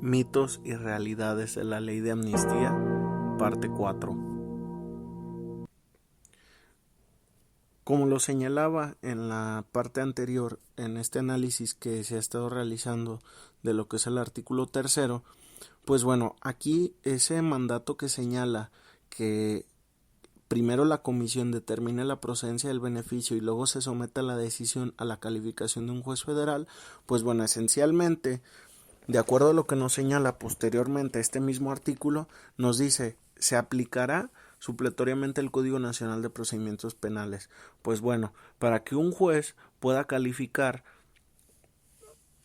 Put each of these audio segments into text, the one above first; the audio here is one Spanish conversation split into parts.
Mitos y realidades de la Ley de Amnistía, parte 4. Como lo señalaba en la parte anterior, en este análisis que se ha estado realizando de lo que es el artículo 3, pues bueno, aquí ese mandato que señala que primero la comisión determine la procedencia del beneficio y luego se someta la decisión a la calificación de un juez federal, pues bueno, esencialmente, de acuerdo a lo que nos señala posteriormente este mismo artículo, nos dice, se aplicará supletoriamente el Código Nacional de Procedimientos Penales. Pues bueno, para que un juez pueda calificar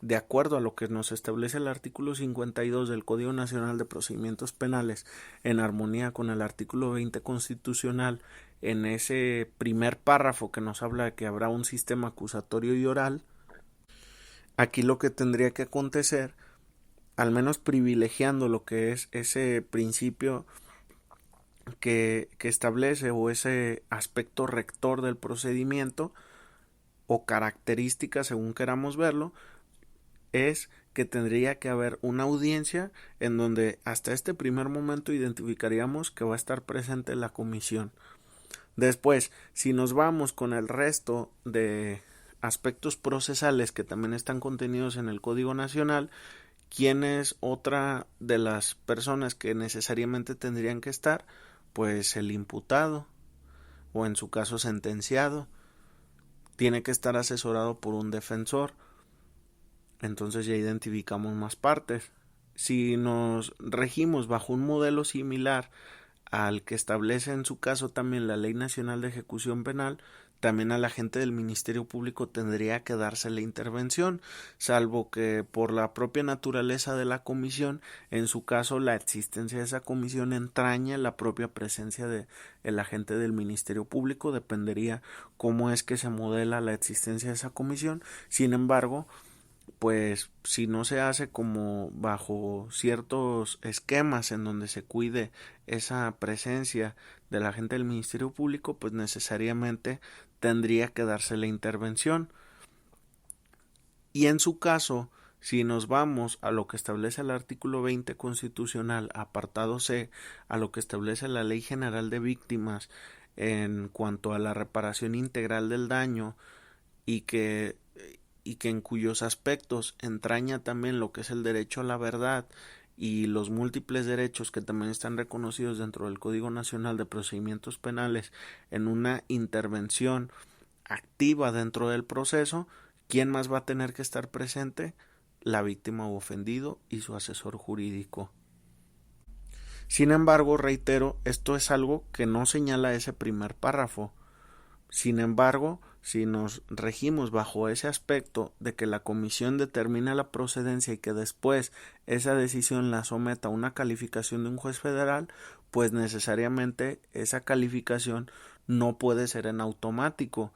de acuerdo a lo que nos establece el artículo 52 del Código Nacional de Procedimientos Penales, en armonía con el artículo 20 constitucional, en ese primer párrafo que nos habla de que habrá un sistema acusatorio y oral, aquí lo que tendría que acontecer, al menos privilegiando lo que es ese principio que establece o ese aspecto rector del procedimiento o características según queramos verlo, es que tendría que haber una audiencia en donde hasta este primer momento identificaríamos que va a estar presente la comisión. Después, si nos vamos con el resto de aspectos procesales que también están contenidos en el Código Nacional, ¿quién es otra de las personas que necesariamente tendrían que estar? Pues el imputado, o en su caso sentenciado. Tiene que estar asesorado por un defensor. Entonces ya identificamos más partes. Si nos regimos bajo un modelo similar al que establece en su caso también la Ley Nacional de Ejecución Penal, también al agente del Ministerio Público tendría que darse la intervención, salvo que por la propia naturaleza de la comisión, en su caso la existencia de esa comisión entraña la propia presencia del agente del Ministerio Público, dependería cómo es que se modela la existencia de esa comisión. Sin embargo, pues si no se hace como bajo ciertos esquemas en donde se cuide esa presencia de la gente del Ministerio Público, pues necesariamente tendría que darse la intervención. Y en su caso, si nos vamos a lo que establece el artículo 20 constitucional, apartado C, a lo que establece la Ley General de Víctimas en cuanto a la reparación integral del daño y que en cuyos aspectos entraña también lo que es el derecho a la verdad y los múltiples derechos que también están reconocidos dentro del Código Nacional de Procedimientos Penales en una intervención activa dentro del proceso, ¿quién más va a tener que estar presente? La víctima o ofendido y su asesor jurídico. Sin embargo, reitero, esto es algo que no señala ese primer párrafo. Sin embargo, si nos regimos bajo ese aspecto de que la comisión determina la procedencia y que después esa decisión la someta a una calificación de un juez federal, pues necesariamente esa calificación no puede ser en automático.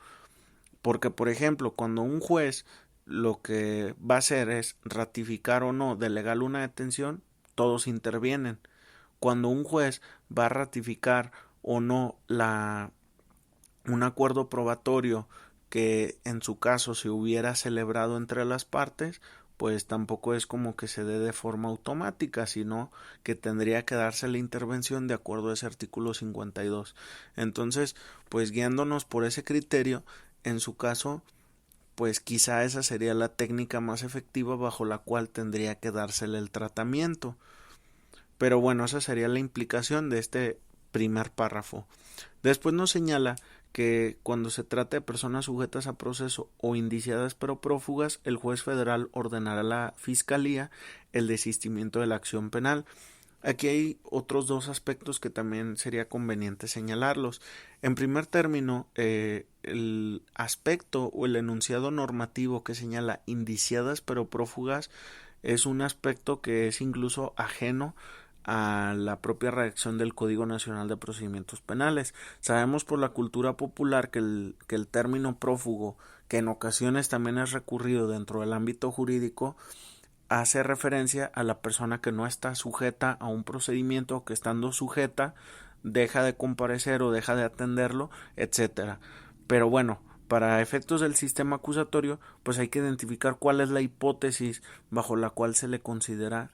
Porque, por ejemplo, cuando un juez lo que va a hacer es ratificar o no de legal una detención, todos intervienen. Cuando un juez va a ratificar o no un acuerdo probatorio que en su caso se hubiera celebrado entre las partes, pues tampoco es como que se dé de forma automática, sino que tendría que darse la intervención de acuerdo a ese artículo 52. Entonces, pues guiándonos por ese criterio, en su caso, pues quizá esa sería la técnica más efectiva bajo la cual tendría que dársele el tratamiento. Pero bueno, esa sería la implicación de este primer párrafo. Después nos señala que cuando se trata de personas sujetas a proceso o indiciadas pero prófugas, el juez federal ordenará a la Fiscalía el desistimiento de la acción penal. Aquí hay otros dos aspectos que también sería conveniente señalarlos. En primer término, el aspecto o el enunciado normativo que señala indiciadas pero prófugas es un aspecto que es incluso ajeno a la propia redacción del Código Nacional de Procedimientos Penales. Sabemos por la cultura popular que el término prófugo, que en ocasiones también es recurrido dentro del ámbito jurídico, hace referencia a la persona que no está sujeta a un procedimiento o que estando sujeta deja de comparecer o deja de atenderlo, etcétera. Pero bueno, para efectos del sistema acusatorio, pues hay que identificar cuál es la hipótesis bajo la cual se le considera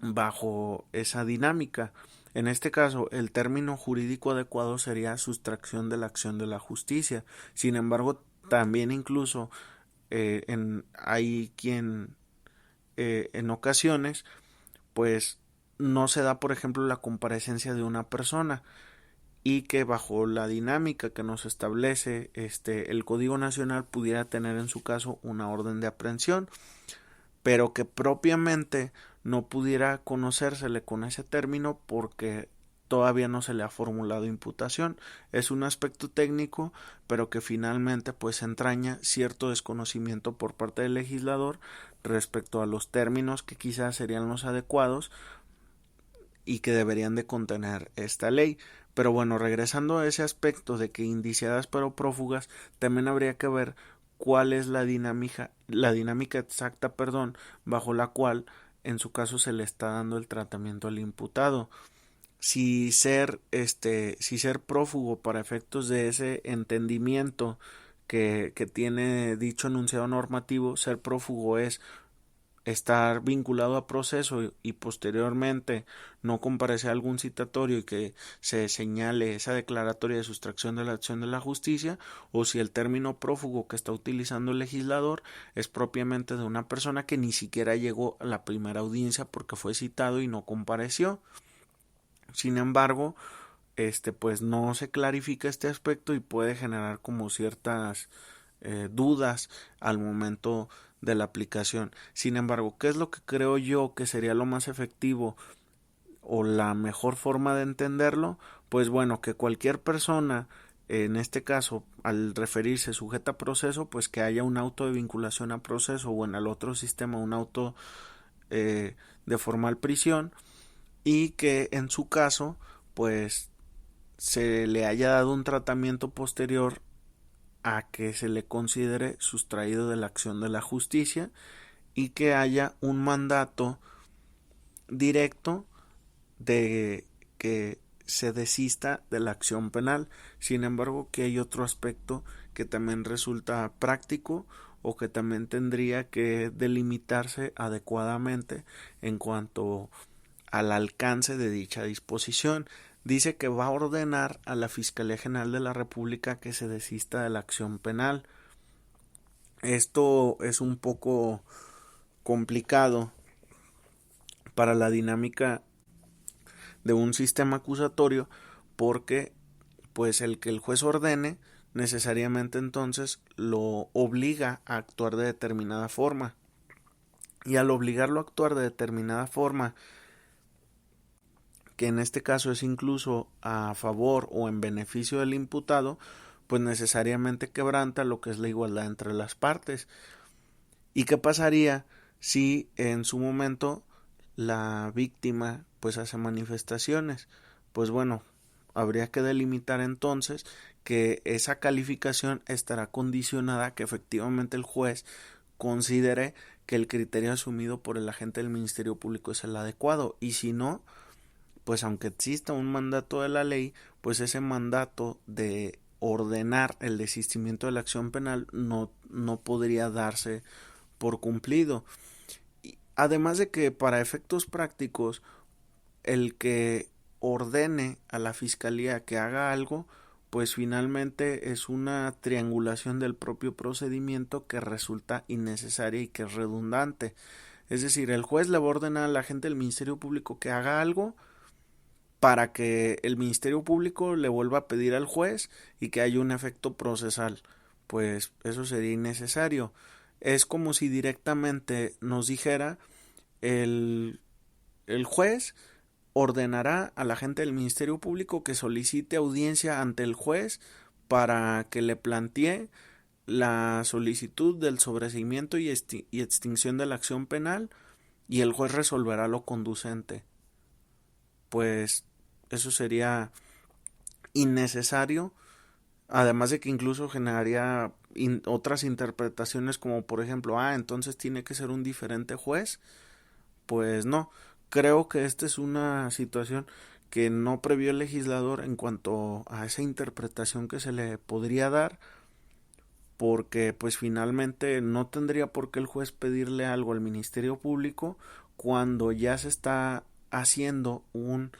bajo esa dinámica. En este caso, el término jurídico adecuado sería sustracción de la acción de la justicia. Sin embargo, también incluso hay quien en ocasiones pues no se da, por ejemplo, la comparecencia de una persona y que bajo la dinámica que nos establece el Código Nacional pudiera tener en su caso una orden de aprehensión, pero que propiamente no pudiera conocérsele con ese término porque todavía no se le ha formulado imputación. Es un aspecto técnico, pero que finalmente pues entraña cierto desconocimiento por parte del legislador respecto a los términos que quizás serían los adecuados y que deberían de contener esta ley. Pero bueno, regresando a ese aspecto de que indiciadas pero prófugas, también habría que ver cuál es la dinámica exacta, bajo la cual en su caso se le está dando el tratamiento al imputado. Si ser prófugo para efectos de ese entendimiento que tiene dicho enunciado normativo, ser prófugo es estar vinculado a proceso y posteriormente no comparecer a algún citatorio y que se señale esa declaratoria de sustracción de la acción de la justicia, o si el término prófugo que está utilizando el legislador es propiamente de una persona que ni siquiera llegó a la primera audiencia porque fue citado y no compareció. Sin embargo, pues no se clarifica este aspecto y puede generar como ciertas dudas al momento de la aplicación. Sin embargo, ¿qué es lo que creo yo que sería lo más efectivo o la mejor forma de entenderlo? Pues bueno, que cualquier persona, en este caso, al referirse sujeta a proceso, pues que haya un auto de vinculación a proceso o en el otro sistema un auto de formal prisión, y que en su caso, pues se le haya dado un tratamiento posterior a que se le considere sustraído de la acción de la justicia y que haya un mandato directo de que se desista de la acción penal. Sin embargo, que hay otro aspecto que también resulta práctico o que también tendría que delimitarse adecuadamente en cuanto al alcance de dicha disposición. Dice que va a ordenar a la Fiscalía General de la República que se desista de la acción penal. Esto es un poco complicado para la dinámica de un sistema acusatorio porque pues el que el juez ordene necesariamente entonces lo obliga a actuar de determinada forma, y al obligarlo a actuar de determinada forma, que en este caso es incluso a favor o en beneficio del imputado, pues necesariamente quebranta lo que es la igualdad entre las partes. ¿Y qué pasaría si en su momento la víctima pues hace manifestaciones? Pues bueno, habría que delimitar entonces que esa calificación estará condicionada a que efectivamente el juez considere que el criterio asumido por el agente del Ministerio Público es el adecuado, y si no, pues aunque exista un mandato de la ley, pues ese mandato de ordenar el desistimiento de la acción penal no podría darse por cumplido. Además de que para efectos prácticos, el que ordene a la fiscalía que haga algo, pues finalmente es una triangulación del propio procedimiento que resulta innecesaria y que es redundante. Es decir, el juez le va a ordenar a la gente del Ministerio Público que haga algo para que el Ministerio Público le vuelva a pedir al juez y que haya un efecto procesal. Pues eso sería innecesario. Es como si directamente nos dijera el, el juez ordenará a la gente del Ministerio Público que solicite audiencia ante el juez para que le plantee la solicitud del sobreseimiento y extinción de la acción penal, y el juez resolverá lo conducente. Pues eso sería innecesario, además de que incluso generaría otras interpretaciones como por ejemplo, entonces tiene que ser un diferente juez. Pues no, creo que esta es una situación que no previó el legislador en cuanto a esa interpretación que se le podría dar, porque pues finalmente no tendría por qué el juez pedirle algo al Ministerio Público cuando ya se está haciendo un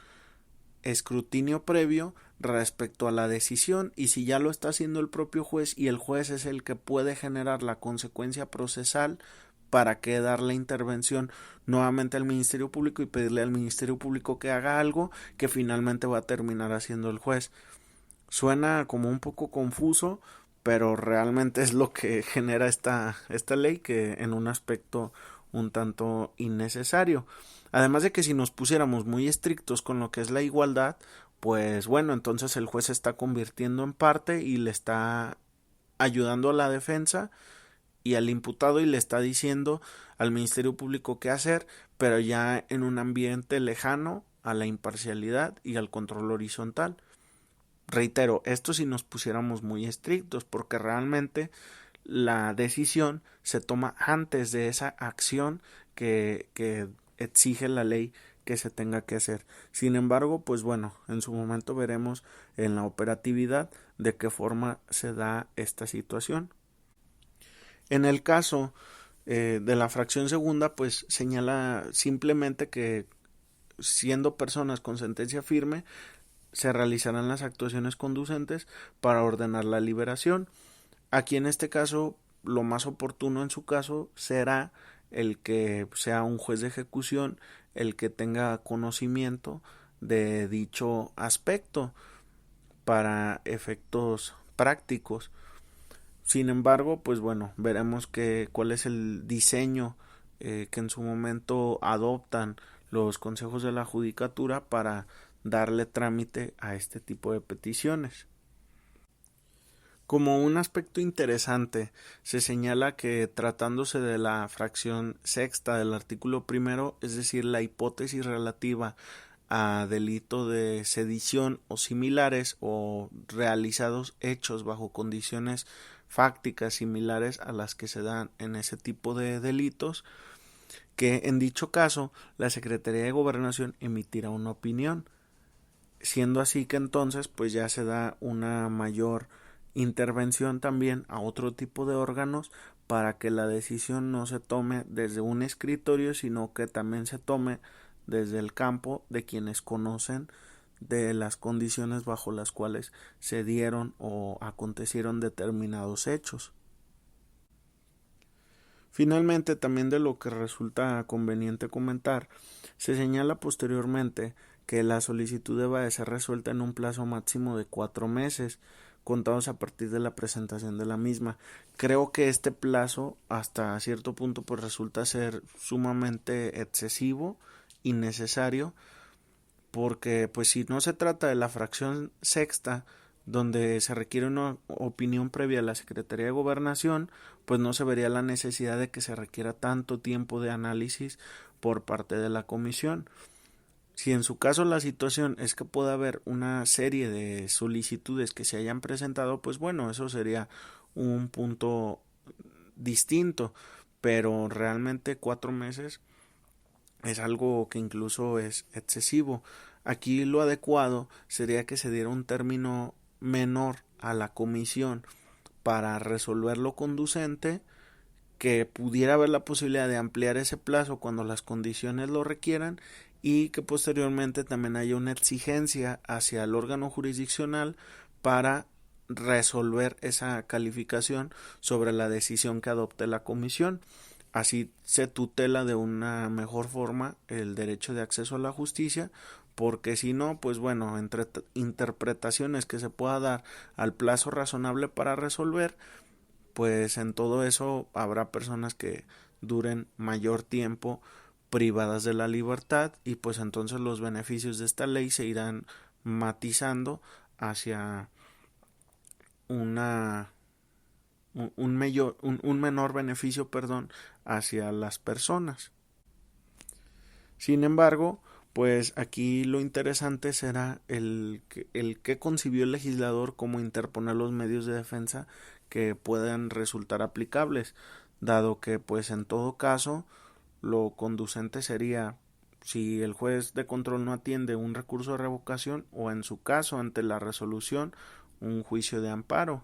escrutinio previo respecto a la decisión, y si ya lo está haciendo el propio juez y el juez es el que puede generar la consecuencia procesal, para que dar la intervención nuevamente al Ministerio Público y pedirle al Ministerio Público que haga algo que finalmente va a terminar haciendo el juez. Suena como un poco confuso, pero realmente es lo que genera esta ley, que en un aspecto un tanto innecesario. Además de que si nos pusiéramos muy estrictos con lo que es la igualdad, pues bueno, entonces el juez se está convirtiendo en parte y le está ayudando a la defensa y al imputado, y le está diciendo al Ministerio Público qué hacer, pero ya en un ambiente lejano a la imparcialidad y al control horizontal. Reitero, esto si nos pusiéramos muy estrictos, porque realmente la decisión se toma antes de esa acción que exige la ley que se tenga que hacer. Sin embargo, pues bueno, en su momento veremos en la operatividad de qué forma se da esta situación. En el caso de la fracción segunda, pues señala simplemente que, siendo personas con sentencia firme, se realizarán las actuaciones conducentes para ordenar la liberación. Aquí en este caso, lo más oportuno en su caso será el que sea un juez de ejecución el que tenga conocimiento de dicho aspecto para efectos prácticos. Sin embargo, pues bueno, veremos cuál es el diseño que en su momento adoptan los consejos de la judicatura para darle trámite a este tipo de peticiones. Como un aspecto interesante, se señala que, tratándose de la fracción sexta del artículo primero, es decir, la hipótesis relativa a delito de sedición o similares, o realizados hechos bajo condiciones fácticas similares a las que se dan en ese tipo de delitos, que en dicho caso la Secretaría de Gobernación emitirá una opinión, siendo así que entonces pues ya se da una mayor intervención también a otro tipo de órganos para que la decisión no se tome desde un escritorio, sino que también se tome desde el campo de quienes conocen de las condiciones bajo las cuales se dieron o acontecieron determinados hechos. Finalmente, también de lo que resulta conveniente comentar, se señala posteriormente que la solicitud deba de ser resuelta en un plazo máximo de 4 meses, contados a partir de la presentación de la misma. Creo que este plazo, hasta cierto punto, pues resulta ser sumamente excesivo, innecesario, porque pues si no se trata de la fracción sexta, donde se requiere una opinión previa a la Secretaría de Gobernación, pues no se vería la necesidad de que se requiera tanto tiempo de análisis por parte de la comisión. Si en su caso la situación es que pueda haber una serie de solicitudes que se hayan presentado, pues bueno, eso sería un punto distinto, pero realmente 4 meses es algo que incluso es excesivo. Aquí lo adecuado sería que se diera un término menor a la comisión para resolver lo conducente, que pudiera haber la posibilidad de ampliar ese plazo cuando las condiciones lo requieran, y que posteriormente también haya una exigencia hacia el órgano jurisdiccional para resolver esa calificación sobre la decisión que adopte la comisión. Así se tutela de una mejor forma el derecho de acceso a la justicia, porque si no, pues bueno, entre interpretaciones que se pueda dar al plazo razonable para resolver, pues en todo eso habrá personas que duren mayor tiempo privadas de la libertad, y pues entonces los beneficios de esta ley se irán matizando hacia una un menor beneficio, perdón, hacia las personas. Sin embargo, pues aquí lo interesante será el que concibió el legislador como interponer los medios de defensa que puedan resultar aplicables, dado que pues en todo caso lo conducente sería, si el juez de control no atiende, un recurso de revocación, o en su caso ante la resolución un juicio de amparo.